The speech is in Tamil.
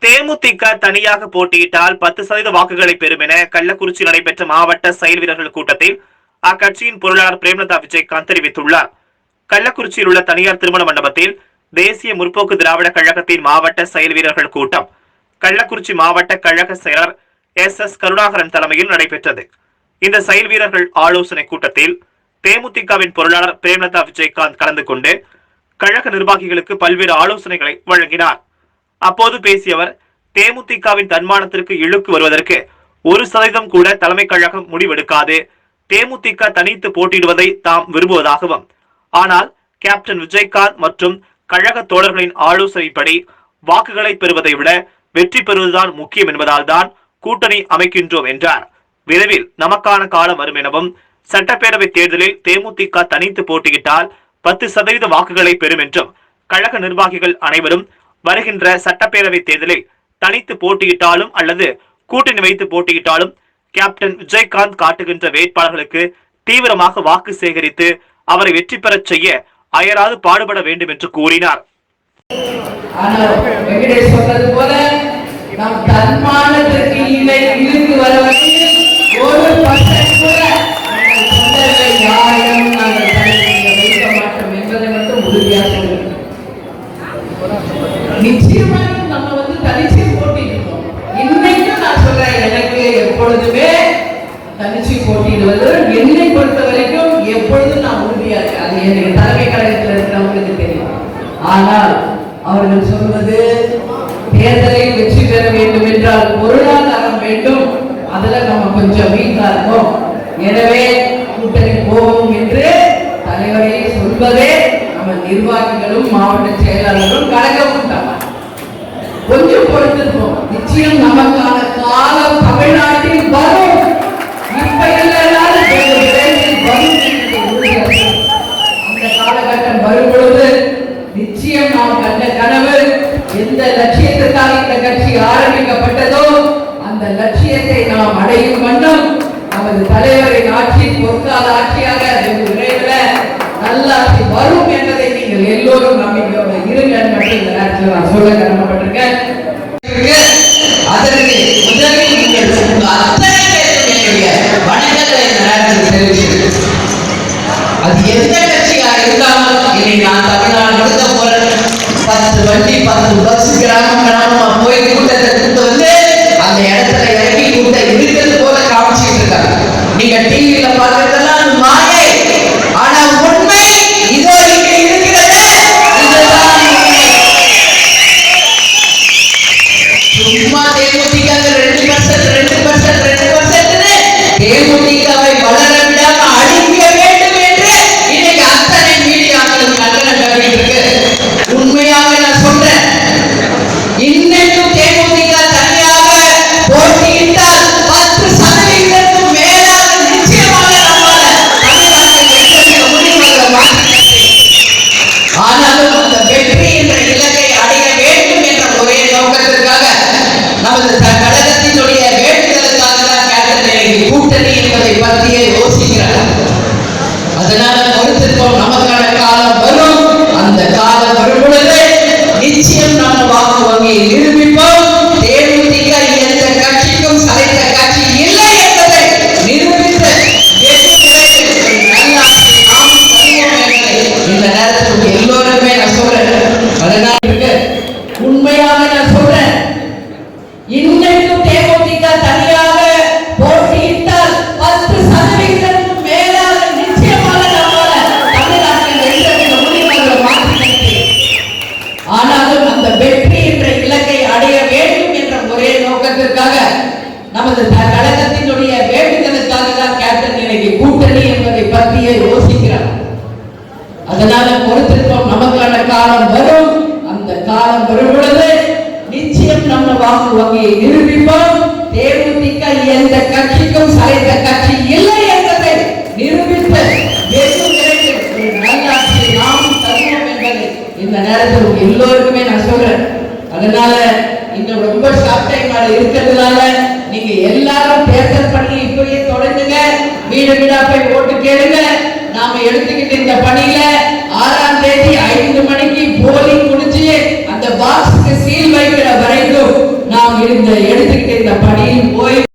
தேமுதிக தனியாக போட்டியிட்டால் 10% வாக்குகளை பெறும் என கள்ளக்குறிச்சி நடைபெற்ற மாவட்ட செயல் வீரர்கள் கூட்டத்தில் அக்கட்சியின் பொருளாளர் பிரேமலதா விஜயகாந்த் தெரிவித்துள்ளார். கள்ளக்குறிச்சியில் உள்ள தனியார் திருமண மண்டபத்தில் தேசிய முற்போக்கு திராவிட கழகத்தின் மாவட்ட செயல் வீரர்கள் கூட்டம் கள்ளக்குறிச்சி மாவட்ட கழக செயலர் எஸ் கருணாகரன் தலைமையில் நடைபெற்றது. இந்த செயல் வீரர்கள் ஆலோசனை கூட்டத்தில் தேமுதிகவின் பொருளாளர் பிரேமலதா விஜயகாந்த் கலந்து கொண்டு கழக நிர்வாகிகளுக்கு பல்வேறு ஆலோசனைகளை வழங்கினார். அப்போது பேசிய அவர், தேமுதிகவின் தன்மானத்திற்கு இழுக்கு வருவதற்கு 1% கூட தலைமை கழகம் முடிவெடுக்காது. தேமுதிக தனித்து போட்டியிடுவதை தாம் விரும்புவதாகவும், ஆனால் கேப்டன் விஜயகாந்த் மற்றும் கழக தோழர்களின் ஆலோசனைப்படி வாக்குகளை பெறுவதை விட வெற்றி பெறுவதுதான் முக்கியம் என்பதால் தான் கூட்டணி அமைக்கின்றோம் என்றார். விரைவில் நமக்கான காலம் வரும் எனவும், சட்டப்பேரவை தேர்தலில் தேமுதிக தனித்து போட்டியிட்டால் 10% வாக்குகளை பெறும் என்றும், கழக நிர்வாகிகள் அனைவரும் வருகின்ற சட்டப்பேரவை தேர்தலில் தனித்து போட்டியிட்டாலும் அல்லது கூட்டணி வைத்து போட்டியிட்டாலும் கேப்டன் விஜயகாந்த் காட்டுகின்ற வேட்பாளர்களுக்கு தீவிரமாக வாக்கு சேகரித்து அவரை வெற்றி பெறச் செய்ய அயராது பாடுபட வேண்டும் என்று கூறினார். நிச்சயமாக நம்ம தனிச்சு போட்டியிடுவோம். இன்னைக்கு நான் சொல்றேன், எனக்கு எப்பொழுதுமே தனிச்சு போட்டியிடுவது என்னை பொறுத்த வரைக்கும் எப்பொழுதும் நான் உறுதியா இருக்கேன். அது எனக்கு தலைமை கழகத்தில் இருக்கிறவங்களுக்கு தெரியும். ஆனால் அவர்கள் சொல்வது தேர்தலில் வெற்றி பெற வேண்டும் என்றால் பொருளாதாரம் வேண்டும், அதுல நம்ம கொஞ்சம் வீக்கா இருக்கோம், எனவே கூட்டணி போவோம் என்று தலைவரை சொல்வதே நம்ம நிர்வாகிகளும் மாவட்ட செயலாளர்களும் கழகமும் கொஞ்சம் பொறுத்திருப்போம். நிச்சயம் நமக்கான காலம் தமிழ்நாட்டில் வரும். இப்ப இல்லைனாலும் அந்த காலகட்டம் வரும் பொழுது நிச்சயம் நாம் கண்ட கனவு, எந்த லட்சியத்திற்காக இந்த கட்சி ஆரம்பிக்கப்பட்டதோ அந்த லட்சியத்தை நாம் அடையும் வண்ணம் நமது தலைவரின் ஆட்சி பொற்கால ஆட்சியாக விரைவில் நல்லாட்சி வரும் என்பதை நீங்கள் எல்லோரும் நம்பிக்கையோடு இருங்கள் மட்டும் இந்த நேரத்தில் நான் சொல்ல கடமைப்பட்டிருக்கேன். அதற்கு முதலில் நீங்கள் அத்தனை பேருடைய வணக்கங்களை இந்த நேரத்தில் தெரிவிக்கிறேன். அது எந்த கட்சியாக இருந்தாலும் இனி நான் தமிழ்நாடு முழுக்க போறேன். 10 வண்டி 10 பஸ் கிராமமா போய் கூட்டத்தை கூட்டு வந்து அந்த இடத்துல இறங்கி கூட்டம் இருக்கிறது போல காமிச்சிட்டு இருக்காங்க. நீங்க டிவியில பார்க்கறதெல்லாம் மாயை, ஆனா உண்மை இதோ இங்க இருக்கிறது. சும்மா தேமுதிக 2% தேமுதிகவை வளர விடாம அழிக்க வேண்டும் என்று இன்னைக்கு அத்தனை மீடியாக்களும் கண்டனம் கட்டிட்டு இருக்கு. உண்மையாக நான் சொல்றேன், இன்னைக்கும் தேமுதிக தனியாக போட்டியிட்டால் 10% மேலாக நிச்சயமாக நம்மால தமிழ்நாட்டில் ஆனாலும் அந்த வெற்றி என்ற இலக்கை அடைய வேண்டும் என்ற ஒரே நோக்கத்திற்காக நமது கழகத்தினுடைய வேண்டுதலுக்காக தான் கேப்டன் கூட்டணி என்பதை பற்றியே யோசிக்கிறார். அதனால பொறுத்திருப்போம், நமக்கான காலம் வரும். அந்த காலம் வரும் பொழுது நிச்சயம் நம்ம வாக்கு வங்கியை நிரூபிப்போம். தேமுதிக எந்த கட்சிக்கும் சளைத்த கட்சி இல்லை என்பதை நிரூபித்து இந்த நேரத்தில் எல்லோருமே நான் சொல்றேன். அதனால உண்மையாக நான் சொல்றேன், இன்னைக்கும் தேமுதிக தனியாக போட்டியிட்டால் 10% மேலாக நிச்சயமாக நம்மால தமிழ்நாட்டில் எந்த முடிவுகளை மாற்றி, ஆனாலும் அந்த வெற்றி என்ற இலக்கை அடைய வேண்டும் என்ற ஒரே நோக்கத்திற்காக நமது கழகத்தினுடைய வேண்டுதலுக்காக தான் கேப்டன் இன்னைக்கு கூட்டணி என்பதை பற்றியே யோசிக்கிறார். அதனால பொறுத்திருப்போம், நமக்கான காலம் வரும். அந்த காலம் வரும் பொழுது நிச்சயம் நம்ம வாக்கு வங்கியை நிரூபிப்போம். தேமுதிக எந்த கட்சிக்கும் சளைத்த கட்சி இல்லை என்பதை நிரூபித்து நல்லாட்சி நாம் தருவோம் என்பதை இந்த நேரத்தில் எல்லோருக்குமே நான் சொல்றேன். அதனால இன்னும் ரொம்ப ஷார்ட் டைம் இருக்கிறதுனால நீங்க எல்லாரும் தேர்தல் பண்ணி இப்படியே தொடங்குங்க. வீடு வீடா போய் ஓட்டு கேளுங்க. நாம எடுத்துக்கிட்டு இந்த பணியில 6ஆம் தேதி 5 மணிக்கு போலிங் முடிச்சு அந்த பாக்ஸ்க்கு சீல் வைக்கிற வரைக்கும்